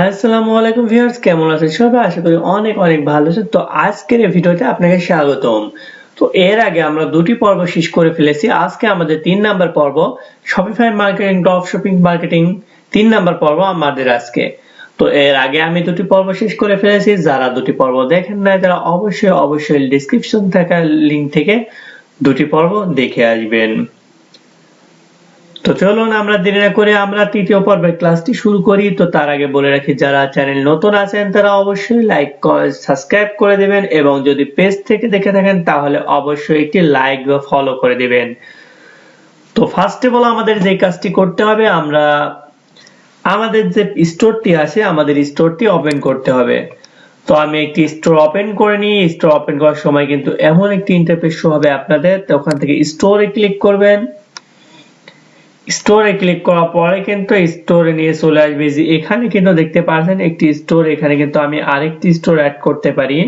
আসসালামু আলাইকুম ভিউয়ার্স, কেমন আছেন সবাই? আশা করি অনেক অনেক ভালো আছেন। তো আজকের এই ভিডিওতে আপনাকে স্বাগতম। তো এর আগে আমরা দুটি পর্ব শেষ করে ফেলেছি। আজকে আমাদের 3 নাম্বার পর্ব, Shopify marketing, dropshipping marketing 3 number পর্ব আমাদের আজকে। তো এর আগে আমি দুটি পর্ব শেষ করে ফেলেছি। যারা দুটি পর্ব দেখেন নাই তারা অবশ্যই ডেসক্রিপশন থাকা লিংক থেকে দুটি পর্ব দেখে আসবেন। তো চলুন আমরা দেরি না করে আমরা তৃতীয় পর্বের ক্লাসটি শুরু করি। তো তার আগে বলে রাখি, যারা চ্যানেল নতুন আছেন তারা অবশ্যই লাইক সাবস্ক্রাইব করে দিবেন, এবং যদি পেজ থেকে দেখে থাকেন তাহলে অবশ্যই একটি লাইক বা ফলো করে দিবেন। তো ফার্স্ট অফ অল আমাদের যে কাজটি করতে হবে, আমরা আমাদের যে স্টোরটি আছে আমাদের স্টোরটি ওপেন করতে হবে। তো আমি একটি স্টোর ওপেন করে নিই। স্টোর ওপেন করার সময় কিন্তু এমন একটি ইন্টারফেস শো হবে আপনাদের। তো ওখান থেকে স্টোরে ক্লিক করবেন। স্টোরে ক্লিক করার পরে কিন্তু স্টোরে নিয়ে চলে আসবে। যে এখানে কিন্তু দেখতে পাচ্ছেন একটি স্টোর, এখানে কিন্তু আমি আরেকটি স্টোর অ্যাড করতে পারি।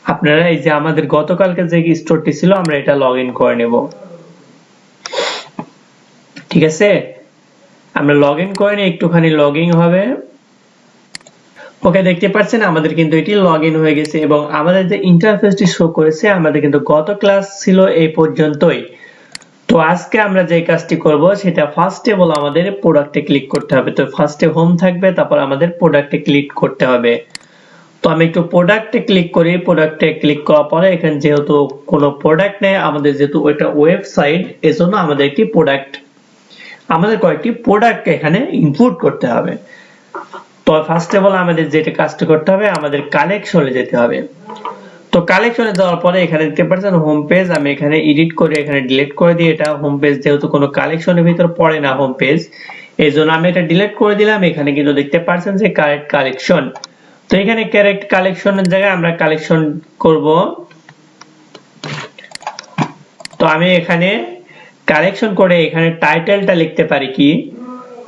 আপনারা এই যে আমাদের গতকালকে যে স্টোরটি ছিল আমরা এটা লগইন করে নেব। ঠিক আছে, আমরা লগইন করে নিয়ে একটুখানি লগইন হবে। ওকে, দেখতে পাচ্ছেন আমাদের কিন্তু এটি লগইন হয়ে গেছে, এবং আমাদের যে ইন্টারফেসটি শো করেছে আমাদের কিন্তু গত ক্লাস ছিল এই পর্যন্তই। তো আজকে আমরা যে কাজটি করব সেটা ফার্স্টে বলো আমাদের প্রোডাক্টে ক্লিক করতে হবে। তো ফার্স্টে হোম থাকবে, তারপর আমাদের প্রোডাক্টে ক্লিক করতে হবে। তো আমি একটু প্রোডাক্টে ক্লিক করি। প্রোডাক্টে ক্লিক করার পরে এখানে যেহেতু কোনো প্রোডাক্ট নেই, আমাদের যেহেতু ওইটা ওয়েবসাইট, এজন্য আমাদের একটি প্রোডাক্ট, আমাদের কয়েকটি প্রোডাক্ট এখানে ইনপুট করতে হবে। তো ফার্স্ট অফ অল আমাদের যেটা কাজটা করতে হবে, আমাদের কালেকশনে যেতে হবে। তো কালেকশনে যাওয়ার পরে এখানে দেখতে পাচ্ছেন হোম পেজ। আমি এখানে এডিট করে এখানে ডিলিট করে দিই। এটা হোম পেজ যেহেতু কোনো কালেকশনের ভিতর পড়ে না হোম পেজ, এই জন্য আমি এটা ডিলিট করে দিলাম। এখানে কিন্তু দেখতে পাচ্ছেন যে কারেক্ট কালেকশন। তো এখানে কারেক্ট কালেকশনের জায়গায় আমরা কালেকশন করব। তো আমি এখানে কালেকশন করে এখানে টাইটেলটা লিখতে পারি কি,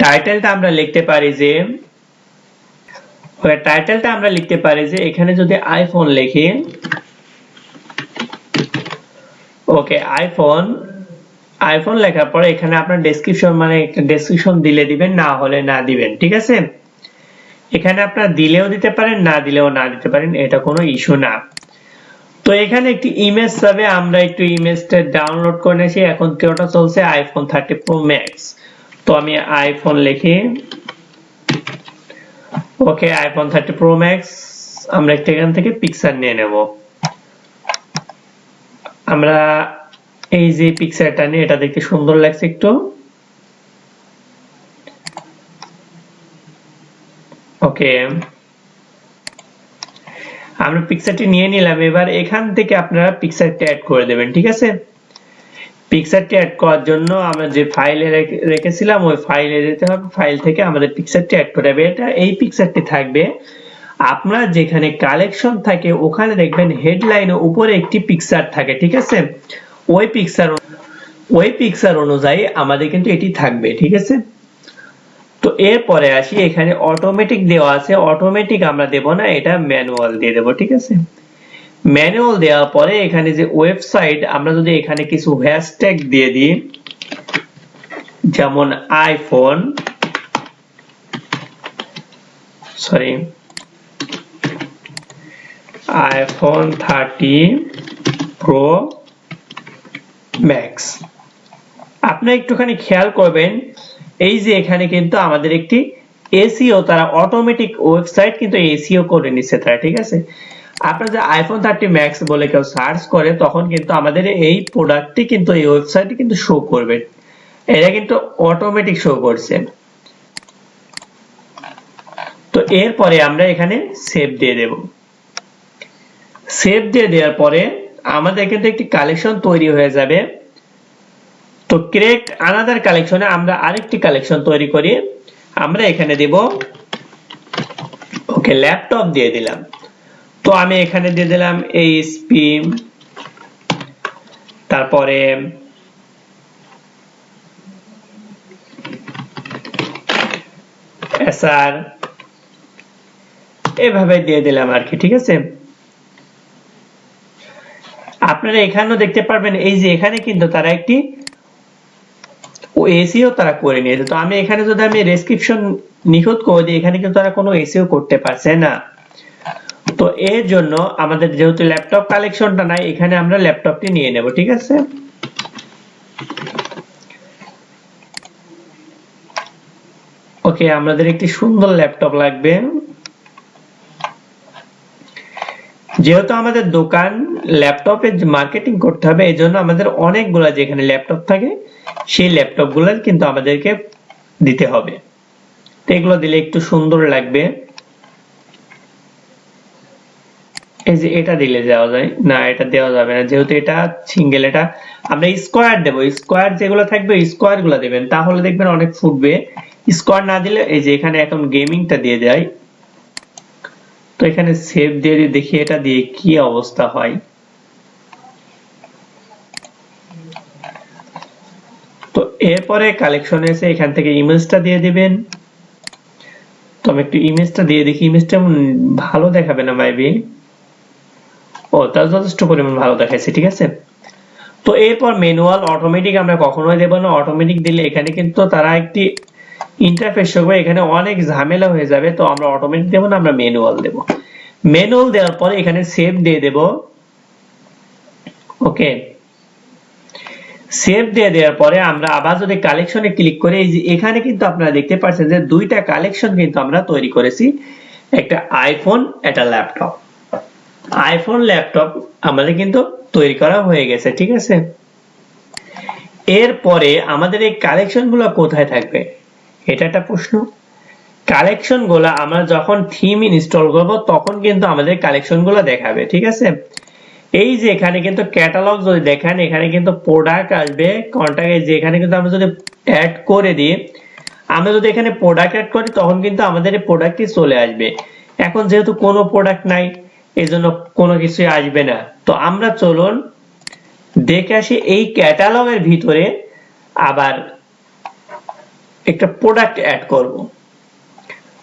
টাইটেলটা আমরা লিখতে পারি যে এখানে যদি আইফোন লিখি, ওকে আইফোন লেখার পরে এখানে আপনার ডেসক্রিপশন, মানে একটা ডেসক্রিপশন দিলে দিবেন, না হলে না দিবেন। ঠিক আছে, এখানে আপনারা দিলেও দিতে পারেন, না দিলেও না দিতে পারেন, এটা কোনো ইস্যু না। তো এখানে একটি ইমেজ যাবে, আমরা একটু ইমেজটা ডাউনলোড করে নিয়েছি। এখন কেওটা চলছে আইফোন 30 প্রো ম্যাক্স। তো আমি আইফোন লিখি, ওকে আইফোন 30 প্রো ম্যাক্স। আমরা একটা এখান থেকে পিকচার নিয়ে নেব। আমরা এই যে পিকচারটা নিয়ে, এটা দেখতে সুন্দর লাগছে একটু। ওকে, আমরা পিকচারটি নিয়ে নিলাম। এবার এখান থেকে আপনারা পিকচারটি অ্যাড করে দেবেন। ঠিক আছে, পিকচারটি অ্যাড করার জন্য আমরা যে ফাইলে রেখেছিলাম ওই ফাইলে যেতে হবে। ফাইল থেকে আমাদের পিকচারটি অ্যাড করে হবে। এটা এই পিকচারটি থাকবে আপনার যেখানে কালেকশন থাকে ওখানে দেখবেন হেডলাইনের উপরে একটি পিকচার থাকে। ঠিক আছে, ওই পিকচার অনুযায়ী আমাদের কিন্তু এটি থাকবে। ঠিক আছে, তো এরপরে আসি, এখানে অটোমেটিক দেওয়া আছে, অটোমেটিক আমরা দেব না, এটা ম্যানুয়াল দিয়ে দেব। ঠিক আছে, ম্যানুয়াল দেওয়ার পরে এখানে যে ওয়েবসাইট, আমরা যদি এখানে কিছু হ্যাশট্যাগ দিয়ে দিই, যেমন আইফোন 30 প্রো ম্যাক্স। আপনি একটুখানি খেয়াল করবেন, এই যে এখানে কিন্তু আমাদের একটি এসইও, তারা অটোমেটিক ওয়েবসাইট কিন্তু এসইও করে নিচ্ছে তারা। ঠিক আছে, আপনারা যে আইফোন 30 ম্যাক্স বলে কেউ সার্চ করে তখন কিন্তু আমাদের এই প্রোডাক্টটি কিন্তু এই ওয়েবসাইটে কিন্তু শো করবে। এটা কিন্তু অটোমেটিক শো করছে। তো এরপরে আমরা এখানে সেভ দিয়ে দেব। সেভ দিয়ে দেওয়ার পরে আমাদের কিন্তু একটি কালেকশন তৈরি হয়ে যাবে। তো ক্রিয়েট আনাদার কালেকশনে আমরা আরেকটি কালেকশন তৈরি করি। আমরা এখানে দেব, ওকে ল্যাপটপ দিয়ে দিলাম। তো আমি এখানে দিয়ে দিলাম এইচপি, তারপরে এসআর, এভাবে দিয়ে দিলাম আর কি। ঠিক আছে, আপনারা এখানেও দেখতে পারবেন এই যে এখানে কিন্তু তারা একটি ও এসিও তারা করে নিয়েছে। তো আমি এখানে যদি আমি রেস্ট্রিকশন নিখুঁত করে দিই, এখানে কিন্তু তারা কোনো এসিও করতে পারছে না। তো এর জন্য আমাদের যেহেতু ল্যাপটপ কালেকশনটা নাই, এখানে আমরা ল্যাপটপটি নিয়ে নেব, ঠিক আছে। ওকে, আমাদের একটি সুন্দর ল্যাপটপ লাগবে। যেহেতু আমাদের দোকান ল্যাপটপের মার্কেটিং করতে হবে, এই জন্য আমাদের অনেকগুলো যেখানে ল্যাপটপ থাকে সেই ল্যাপটপ গুলো কিন্তু আমাদেরকে দিতে হবে। তো এগুলো দিলে একটু সুন্দর লাগবে। এই যে এটা দিলে দেওয়া যায় না, এটা দেওয়া যাবে না, যেহেতু এটা সিঙ্গেল। এটা আমরা স্কোয়ার দেব, স্কোয়ার যেগুলো থাকবে স্কোয়ার গুলো দেবেন, তাহলে দেখবেন অনেক ফুটবে। স্কোয়ার না দিলে এই যে এখানে এখন গেমিংটা দিয়ে দেয়। তো এখানে সেভ দিয়ে দেখি এটা দিয়ে কি অবস্থা হয়। তো এরপরে কালেকশন এসে এখান থেকে ইমেজটা দিয়ে দিবেন। তো আমি একটু ইমেজটা দিয়ে দেখি, ইমেজটা ভালো দেখাবে না মেবি। ও, তার যথেষ্ট পরিমাণ ভালো দেখাচ্ছে, ঠিক আছে। তো এরপর ম্যানুয়াল অটোমেটিক আমরা কখনোই দেব না। অটোমেটিক দিলে এখানে কিন্তু তারা একটি ইন্টারফেস হবে, এখানে অনেক ঝামেলা হয়ে যাবে। তো আমরা অটোমেটিক দেব না, আমরা ম্যানুয়াল দেব। ম্যানুয়াল দেওয়ার পরে এখানে সেভ দিয়ে দেব। ওকে, সেভ দিয়ে দেওয়ার পরে আমরা আবার যদি কালেকশনে ক্লিক করি, এই যে এখানে কিন্তু আপনারা দেখতে পাচ্ছেন যে দুইটা কালেকশন কিন্তু আমরা তৈরি করেছি, একটা আইফোন, একটা ল্যাপটপ। আইফোন ল্যাপটপ আমাদের কিন্তু তৈরি করা হয়ে গেছে, ঠিক আছে। এরপরে আমাদের এই কালেকশন গুলো কোথায় থাকবে, এটা একটা প্রশ্ন। কালেকশন গুলা আমরা যখন থিম ইনস্টল করব তখন কিন্তু আমাদের কালেকশন গুলো দেখাবে, ঠিক আছে। এই যে এখানে কিন্তু ক্যাটালগ যদি দেখেন, এখানে কিন্তু প্রোডাক্ট আসবে, কন্টাক্ট। যে এখানে কিন্তু আমরা যদি অ্যাড করে দিই, আমরা যদি এখানে প্রোডাক্ট অ্যাড করি তখন কিন্তু আমাদের এই প্রোডাক্টটি চলে আসবে। এখন যেহেতু কোনো প্রোডাক্ট নাই, এই জন্য কোনো কিছুই আসবে না। তো আমরা চলুন দেখে আসি এই ক্যাটালগের ভিতরে আবার একটা প্রোডাক্ট অ্যাড করব।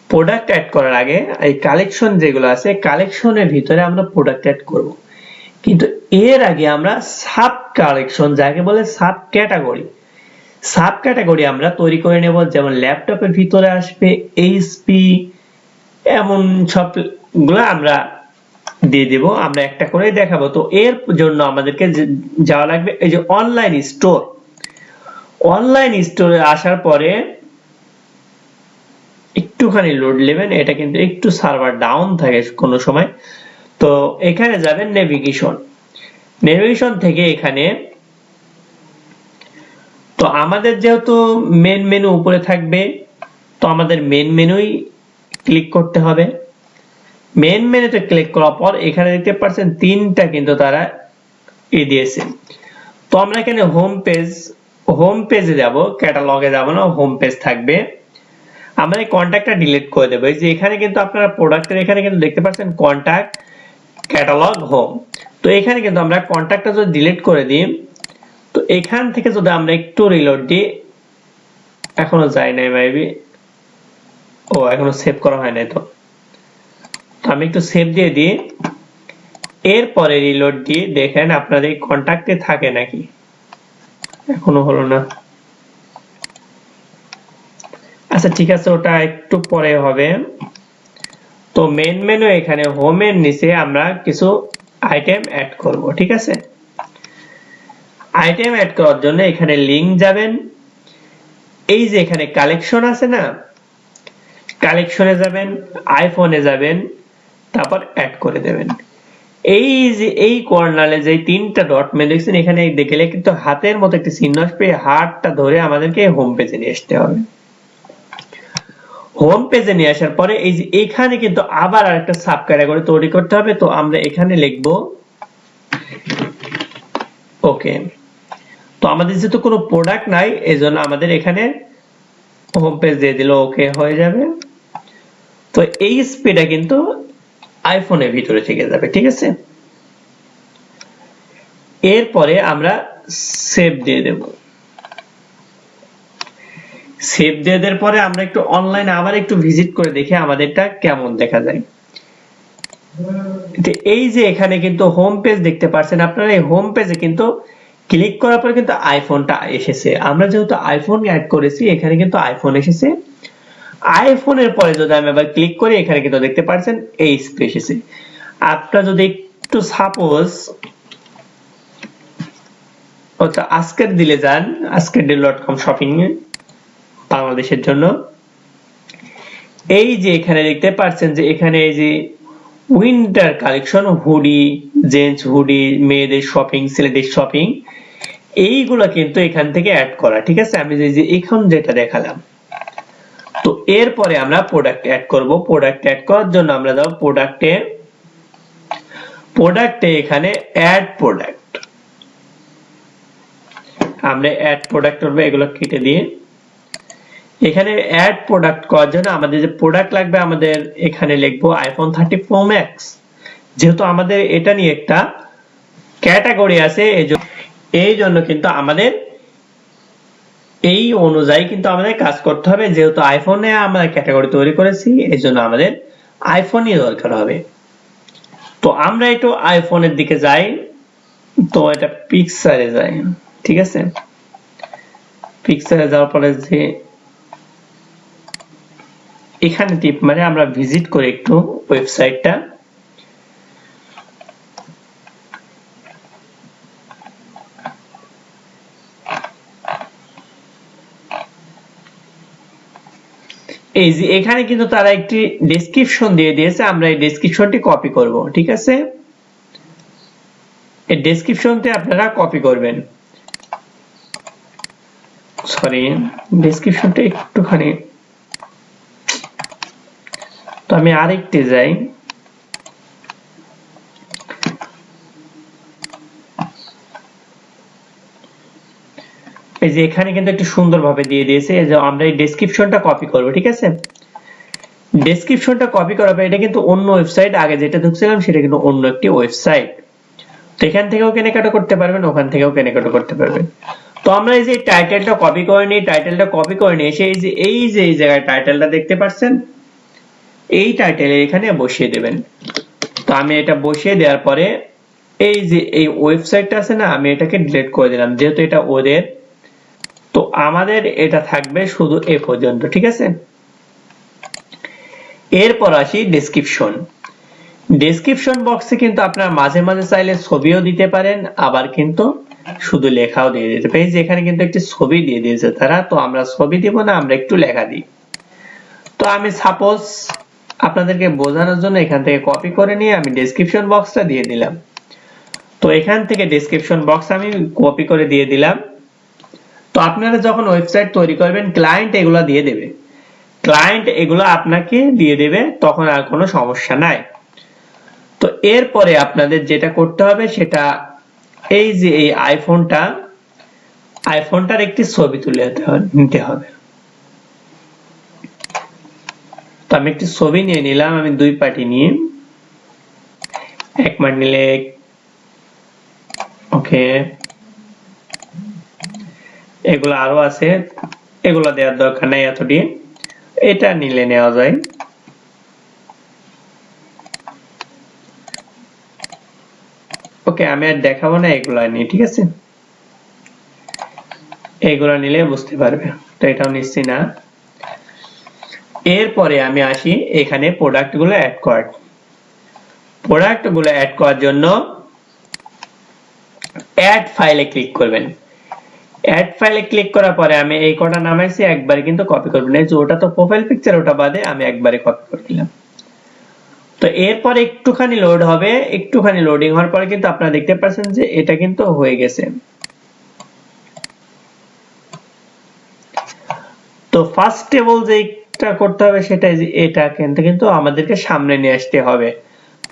প্রোডাক্ট অ্যাড করার আগে এই কালেকশন যেগুলো আছে, কালেকশনের ভিতরে আমরা প্রোডাক্ট অ্যাড করব, কিন্তু এর আগে আমরা সাব কালেকশন, যাকে বলে সাব ক্যাটাগরি, সাব ক্যাটাগরি আমরা তৈরি করে নেব। যেমন ল্যাপটপের ভিতরে আসবে এইচপি, এমন সবগুলো আমরা দিয়ে দেব। আমরা একটা করে দেখাবো। তো এর জন্য আমাদেরকে যাওয়া লাগবে এই যে অনলাইন স্টোর। অনলাইন স্টোরে আসার পরে একটুখানি লোড নেবেন, এটা কিন্তু একটু সার্ভার ডাউন থাকে কোনো সময়। তো এখানে যাবেন নেভিগেশন, নেভিগেশন থেকে এখানে, তো আমাদের যেহেতু মেন মেনু উপরে থাকবে, তো আমাদের মেন মেনুই ক্লিক করতে হবে। মেন মেনুতে ক্লিক করার পর এখানে দেখতে পাচ্ছেন তিনটা কিন্তু তারা দিয়েছে। তো আমরা এখানে হোম পেজে যাব, ক্যাটালগে যাব না, হোম পেজ থাকবে। আমরা এই কন্টাক্টটা ডিলিট করে দেবো। এই যে এখানে কিন্তু আপনারা প্রোডাক্টের এখানে কিন্তু দেখতে পাচ্ছেন কন্টাক্ট, ক্যাটালগ, হোম। তো এখানে কিন্তু আমরা কন্টাক্টটা যদি ডিলিট করে দিই, তো এখান থেকে যদি আমরা একটু রিলোড দিই, এখনো যায় নাই মেবি। ও, এখনো সেভ করা হয় নাই। তো আমি একটু সেভ দিয়ে দিই, এরপরে রিলোড দিয়ে দেখেন আপনাদের এই কন্টাক্টে থাকে নাকি। এখনো হলো না। আচ্ছা ঠিক আছে, ওটা একটু পরে হবে। তো মেন মেনু এখানে হোমের নিচে আমরা কিছু আইটেম অ্যাড করব, ঠিক আছে। আইটেম অ্যাড করার জন্য এখানে লিংক যাবেন। এই যে এখানে কালেকশন আছে না, কালেকশনে যাবেন, আইফোনে যাবেন, তারপর অ্যাড করে দেবেন। এই যে এই কর্নারে যে তিনটা ডট মেনু দেখছেন, এখানে দেখলে কিন্তু হাতের মতো একটি চিহ্ন আসবে, হাতটা ধরে আমাদেরকে হোম পেজে নিয়ে আসতে হবে। হোম পেজে নিয়ে আসার পরে এই যে এখানে কিন্তু আবার আরেকটা সাব ক্যাটাগরি তৈরি করতে হবে। তো আমরা এখানে লিখব ওকে। তো আমাদের যেহেতু কোনো প্রোডাক্ট নাই, এজন্য আমাদের এখানে হোম পেজ দিয়ে দিলে ওকে হয়ে যাবে। তো এই স্পিডটা কিন্তু আইফোনের ভিতরে থেকে যাবে, ঠিক আছে। এরপরে আমরা সেভ দিয়ে দেব। সেভ দিয়ে দেওয়ার পরে আমরা একটু অনলাইনে আবার একটু ভিজিট করে দেখি আমাদেরটা কেমন দেখা যায়। এই যে এখানে কিন্তু হোম পেজ দেখতে পাচ্ছেন আপনারা, এই হোম পেজে কিন্তু ক্লিক করার পর কিন্তু আইফোনটা এসেছে। আমরা যেহেতু আইফোন অ্যাড করেছি এখানে কিন্তু আইফোন এসেছে। আইফোনের পরে যদি আমি আবার ক্লিক করি এখানে কিন্তু দেখতে পাচ্ছেন এই স্পেস এসেছে। আপনারা যদি একটু সাপোজ আজকের দিলে যান, আজকের deal.com শপিং এ বাংলাদেশের জন্য, এই যে এখানে দেখতে পাচ্ছেন যে এখানে এই যে winter collection, hoodie, gents hoodie, মেয়েদের শপিং, ছেলেদের শপিং, এইগুলা কিন্তু এখান থেকে অ্যাড করা। ঠিক আছে, আমি যে এখন যেটা দেখালাম। তো এরপরে আমরা প্রোডাক্ট অ্যাড করব। প্রোডাক্ট অ্যাড করার জন্য আমরা যাব প্রোডাক্টে এখানে অ্যাড প্রোডাক্ট, আমরা অ্যাড প্রোডাক্ট করব, এগুলো কেটে দিয়ে এখানে অ্যাড প্রোডাক্ট করার জন্য আমাদের যে প্রোডাক্ট লাগবে আমাদের এখানে লিখবো আইফোন 30 প্রো ম্যাক্স। যেহেতু আমাদের এটা নিয়ে একটা ক্যাটাগরি আছে এই জন্য কিন্তু আমাদের এই অনুযায়ী কিন্তু আমাদের কাজ করতে হবে। যেহেতু আইফোনে আমরা ক্যাটাগরি তৈরি করেছি এই জন্য আমাদের আইফোনই দরকার হবে। তো আমরা একটু আইফোনের দিকে যাই, তো এটা পিকচারে যাই। ঠিক আছে, পিকচারে যাওয়ার পরে যে এখানে টিপ মানে আমরা ভিজিট করি একটু ওয়েবসাইটটা। এই যে এখানে কিন্তু তারা একটি ডেসক্রিপশন দিয়ে দিয়েছে, আমরা এই ডেসক্রিপশনটি কপি করব। ঠিক আছে, এই ডেসক্রিপশনটি আপনারা কপি করবেন। সরি, ডেসক্রিপশনটা একটুখানি, তো আমি আরেকটি যাই। এই যে এখানে কিন্তু একটু সুন্দরভাবে দিয়ে দিয়েছে যে আমরা এই ডেসক্রিপশনটা কপি করব। ঠিক আছে, ডেসক্রিপশনটা কপি করার পর এটা কিন্তু অন্য ওয়েবসাইট, আগে যেটা ঢুকছিলাম সেটা কিন্তু অন্য একটি ওয়েবসাইট। তো এখান থেকেও কেনাকাটা করতে পারবেন, ওখান থেকেও কেনাকাটা করতে পারবেন। তো আমরা এই যে টাইটেলটা কপি করে নিই, টাইটেলটা কপি করে নিয়ে এসে এই জায়গায় টাইটেলটা দেখতে পাচ্ছেন, এই টাইটেলে এখানে বসিয়ে দেবেন। তো আমি এটা বসিয়ে দেওয়ার পরে এই যে এই ওয়েবসাইটটা আছে না, আমি এটাকে ডিলিট করে দিলাম যেহেতু এটা ওদের। তো আমাদের এটা থাকবে শুধু এ পর্যন্ত। ঠিক আছে, এরপর আসি ডেসক্রিপশন। ডেসক্রিপশন বক্সে কিন্তু আপনারা মাঝে মাঝে চাইলে ছবিও দিতে পারেন, আবার কিন্তু শুধু লেখাও দিয়ে দিতে পারেন। এখানে কিন্তু একটি ছবি দিয়ে দিয়েছে তারা, তো আমরা ছবি দিব না, আমরা একটু লেখা দিই। তো আমি সাপোজ আপনাদেরকে বোঝানোর জন্য এখান থেকে কপি করে নিয়ে আমি ডেসক্রিপশন বক্সটা দিয়ে দিলাম। তো এখান থেকে ডেসক্রিপশন বক্স আমি কপি করে দিয়ে দিলাম। তো আপনারা যখন ওয়েবসাইট তৈরি করবেন ক্লায়েন্ট এগুলা দিয়ে দেবে, ক্লায়েন্ট এগুলো আপনাকে দিয়ে দেবে, তখন আর কোনো সমস্যা নাই। তো এরপরে আপনাদের যেটা করতে হবে সেটা এই যে এই আইফোনটার একটি ছবি তুলে নিতে হবে। তো আমি একটি ছবি নিয়ে নিলাম, আমি দুই পার্টি নিয়ে, এক মাস নিলে ওকে, এগুলো আরো আছে, এগুলো দেওয়ার দরকার নাই এতটি, এটা নিলে নেওয়া যায়। ওকে, আমি আর দেখাবো না, এগুলো নিয়ে। ঠিক আছে, এগুলো নিলে বুঝতে পারবে। তো এটাও নিচ্ছি না। এরপরে আমি আসি এখানে প্রোডাক্টগুলো অ্যাড করার জন্য অ্যাড ফাইলে ক্লিক করবেন। অ্যাড ফাইলে ক্লিক করার পরে আমি এই কটা নামাইছি, একবারে কিন্তু কপি করবেন। এই যে ওটা তো প্রোফাইল পিকচার, ওটা বাদে আমি একবারে কপি করে দিলাম। তো এরপরে একটুখানি লোড হবে, একটুখানি লোডিং হওয়ার পরে কিন্তু আপনারা দেখতে পাচ্ছেন যে এটা কিন্তু হয়ে গেছে। তো ফার্স্ট টেবল যেটা করতে হবে সেটা এটা কিন্তু আমাদেরকে সামনে নিয়ে আসতে হবে।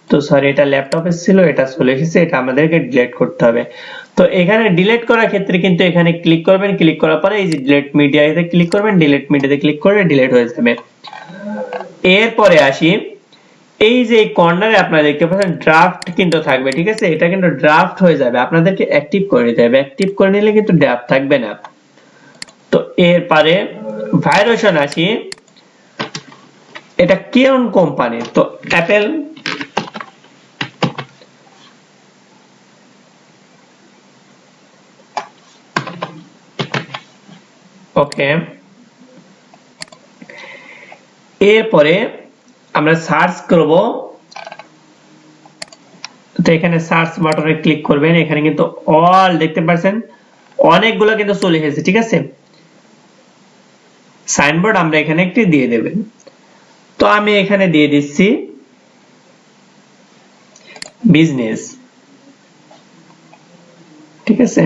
তো সরি, এটা ল্যাপটপে ছিল, এটা চলে এসেছে, এটা আমাদেরকে ডিলিট করতে হবে। তো এখানে ডিলিট করার ক্ষেত্রে কিন্তু এখানে ক্লিক করবেন, ক্লিক করার পরে এই যে ডিলিট মিডিয়াতে ক্লিক করবেন, ডিলিট মিডিয়াতে ক্লিক করে ডিলিট হয়ে যাবে। এরপরে আসি এই যে কর্নারে আপনারা দেখতে পাচ্ছেন ড্রাফট কিন্তু থাকবে। ঠিক আছে, এটা কিন্তু ড্রাফট হয়ে যাবে, আপনাদেরকে অ্যাক্টিভ করে নিতে হবে। অ্যাক্টিভ করে নিলে কিন্তু ড্রাফট থাকবে না। তো এরপরে ভাইরেশন আসি, এটা কোন কোম্পানি? তো অ্যাপল। ওকে, এরপরে আমরা সার্চ করব। তো এখানে সার্চ বাটনে ক্লিক করবেন, এখানে কিন্তু অল দেখতে পাচ্ছেন অনেকগুলো কিন্তু চলে এসেছে, ঠিক আছে। সাইনবোর্ড আমরা এখানে একটি দিয়ে দেবেন। তো আমি এখানে দিয়ে দিচ্ছি বিজনেস, ঠিক আছে।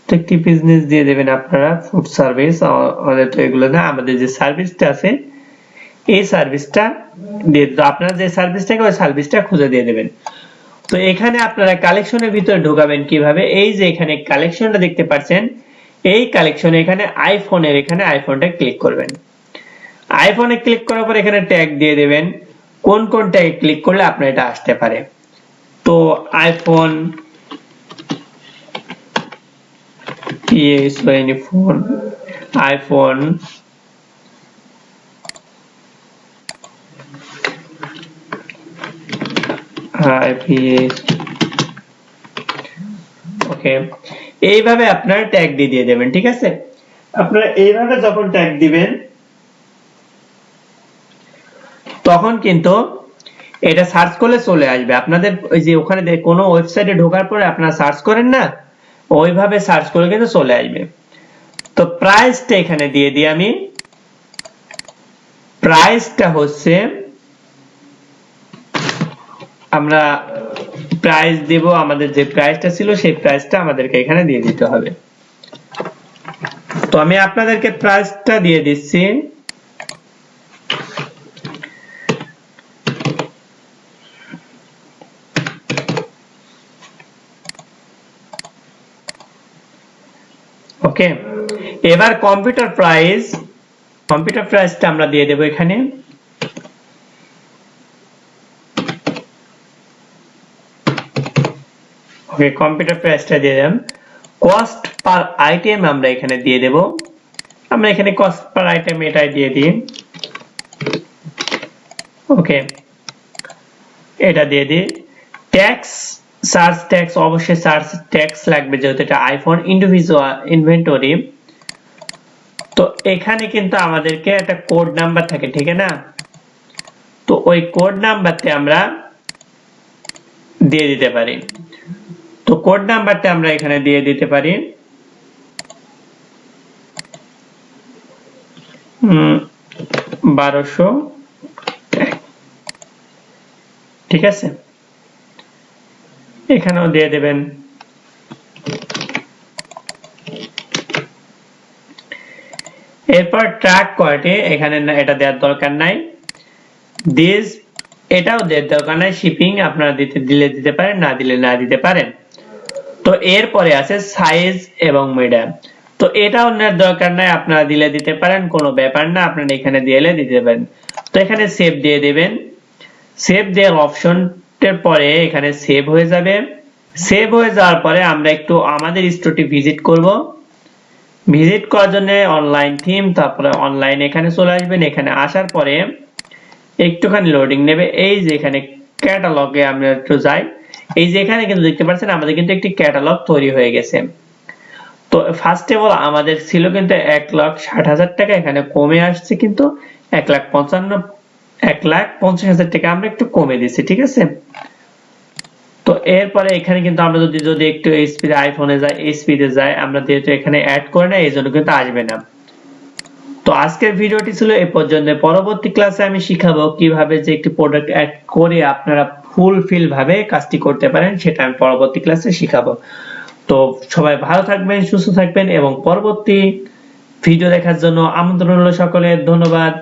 তো একটি বিজনেস দিয়ে দেবেন আপনারা, ফুড সার্ভিস। আমাদের তো এগুলো না, আমাদের যে সার্ভিসটা আছে এই সার্ভিসটা দিয়ে, আপনারা যে সার্ভিসটাকে ওই সার্ভিসটা খুঁজে দিয়ে দেবেন। তো এখানে আপনারা কালেকশনের ভিতরে ঢোকাবেন কিভাবে, এই যে এখানে কালেকশনটা দেখতে পাচ্ছেন, এই কালেকশনে এখানে আইফোনের এখানে আইফোনটা ক্লিক করবেন। আইফোনে ক্লিক করার পর এখানে ট্যাগ দিয়ে দেবেন, কোন কোন ট্যাগে ক্লিক করলে আপনার এটা আসতে পারে। তো আইফোন ফোন, আইফোন ওকে, এইভাবে আপনার ট্যাগ দিয়ে দেবেন, ঠিক আছে। আপনারা এইভাবে যখন ট্যাগ দিবেন তখন কিন্তু এটা সার্চ করলে চলে আসবে আপনাদের ওই যে ওখানে কোনো ওয়েবসাইটে ঢোকার পরে আপনারা সার্চ করেন না, ওইভাবে সার্চ করে কিন্তু চলে আসবে। তো প্রাইসটা এখানে দিয়ে দিই আমি। প্রাইসটা হচ্ছে, আমরা প্রাইস দেব, আমাদের যে প্রাইসটা ছিল সেই প্রাইসটা আমাদেরকে এখানে দিয়ে দিতে হবে। তো আমি আপনাদেরকে প্রাইসটা দিয়ে দিচ্ছি। ওকে, এবার কম্পিউটার প্রাইসটা আমরা দিয়ে দেব এখানে। ওকে, কম্পিউটার প্রাইসটা দিয়ে দিলাম। কস্ট পার আইটেম আমরা এখানে দিয়ে দেব। আমরা এখানে কস্ট পার আইটেম এটাই দিয়ে দিই। ওকে, এটা দিয়ে দিই। ট্যাক্স, সার্চ ট্যাক্স, অবশ্যই সার্চ ট্যাক্স লাগবে যেহেতু এটা আইফোন ইন্ডিভিজুয়াল ইনভেন্টরি। তো এখানে কিন্তু আমাদেরকে একটা কোড নাম্বার থাকে, ঠিক আছে না। তো ওই কোড নাম্বারটা আমরা দিয়ে দিতে পারি। তো কোড নাম্বারটা আমরা এখানে দিয়ে দিতে পারি 1200, ঠিক আছে। এখানেও দিয়ে দেবেন। এরপর ট্র্যাক কোয়ালিটি, এখানে এটা দেওয়ার দরকার নাই। দিস, এটাও দেওয়ার দরকার নাই। শিপিং আপনারা দিতে পারেন, না দিলে না দিতে পারেন। তো এরপরে আছে সাইজ এবং মিডিয়াম। তো এটাও নেওয়ার দরকার নাই, আপনারা দিলে দিতে পারেন, কোনো ব্যাপার না, আপনারা এখানে দিলে দিতে পারেন। তো এখানে সেভ দিয়ে দেবেন। সেভ দেওয়ার অপশনটার পরে এখানে সেভ হয়ে যাবে। সেভ হয়ে যাওয়ার পরে আমরা একটু আমাদের স্টোরটি ভিজিট করব। ভিজিট করার জন্য অনলাইন থিম, তারপরে অনলাইন এখানে চলে আসবেন। এখানে আসার পরে একটুখানি লোডিং নেবে। এই যে এখানে ক্যাটালগে আমরা একটু যাই, এই যে এখানে কিন্তু দেখতে পাচ্ছেন আমাদের কিন্তু একটি ক্যাটালগ তৈরি হয়ে গেছে। তো ফার্স্ট অফ অল আমাদের ছিল কিন্তু 1,60,000 টাকা, এখানে কমে আসছে কিন্তু 1,50,000 টাকা আমরা একটু কমে দিচ্ছি, ঠিক আছে। তো এরপরে এখানে কিন্তু আমরা যদি একটু স্পিড আইফোনে যাই, স্পিডে যাই, আমরা যেহেতু এখানে অ্যাড করে না এই জন্য কিন্তু আসবে না। তো আজকের ভিডিওটি ছিল এই পর্যন্ত। পরবর্তী ক্লাসে আমি শিখাবো কিভাবে যে একটি প্রোডাক্ট অ্যাড করে আপনারা ফুলফিল ভাবে কাজটি করতে পারেন, সেটা আমি পরবর্তী ক্লাসে শিখাবো। তো সবাই ভালো থাকবেন, সুস্থ থাকবেন এবং পরবর্তী ভিডিও দেখার জন্য আমন্ত্রণ রইল সকলের। ধন্যবাদ।